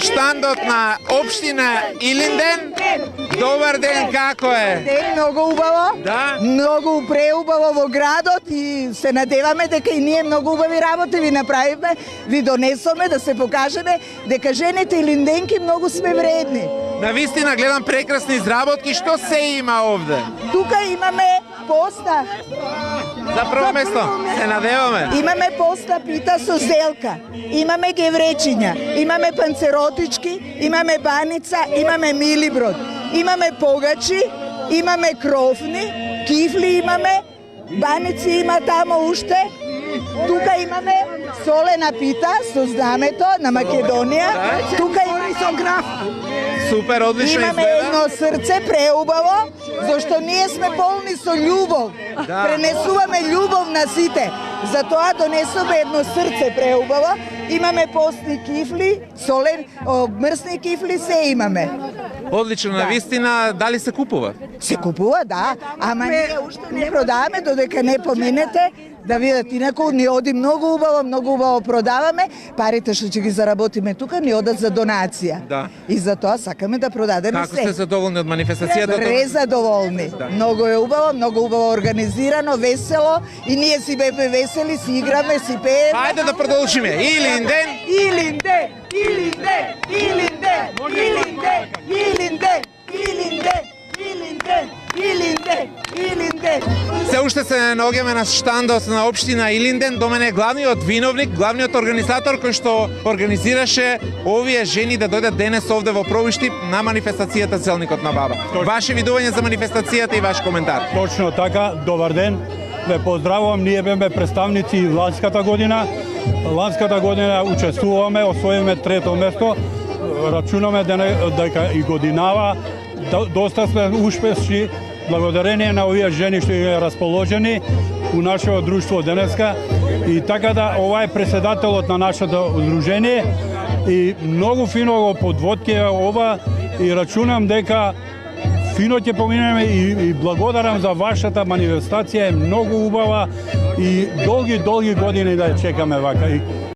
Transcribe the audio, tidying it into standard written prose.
штандот на општина Илинден. Добар ден, како е? Ден, многу убаво. Да? Многу преубаво во градот и се надеваме дека и ние многу убави работи ви направивме, ви донесоме да се покажеме дека жените илинденки многу сме вредни. Навистина гледам прекрасни изработки, што се има овде? Тука имаме поста. За прво место, се надеваме. Имаме поста пита со зелка, имаме гевречиња, имаме панцеротички, имаме баница, имаме милиброд, имаме погачи, имаме крофни, кифли имаме, баници има тамо уште. Тука имаме солена пита со знамето на Македонија. Тука имаме со граф. Супер, одлично Имаме изгледа. едно срце преубаво, зашто ние сме полни со љубов. Да. Пренесуваме љубов на сите. Затоа донесоме едно срце преубаво. Имаме постни кифли, мрсни кифли се имаме. Одлично, навистина, дали се купува? Се купува, да, ама ние уште не продаваме додека не поминете, да видат, инаку ни оди многу убаво продаваме, парите што ќе ги заработиме тука ни одат за донација. Да. И затоа сакаме да продадеме Како се. сте задоволни од манифестацијата? Презадоволни. Да. Многу убаво организирано, весело и ние си бевме весели, си играме, си пееме. Ајде да продолжиме. Илинден. Илинде, илинде, илинде, илинде, илинде, илинде, илинде, илинде, илинде. Се уште се наоѓаме на штандот на општина Илинден. До мене е главниот виновник, главниот организатор кој што организираше овие жени да дојдат денес овде во Пробишти на манифестацијата Целникот на баба. Ваше видување за манифестацијата и ваш коментар. Точно така, добар ден. Ве поздравувам, ние беме представници ланската година. Ланската година учествуваме, освоиме трето место. Рачунаме дека и годинава доста сме успешни благодарение на овие жени што е расположени у нашето друштво денеска. И така да, ова е председателот на нашето удружение и многу фино го подводке ова и рачунам дека фино ќе поминеме и благодарам за вашата манифестација, е многу убава и долги години да ја чекаме вака.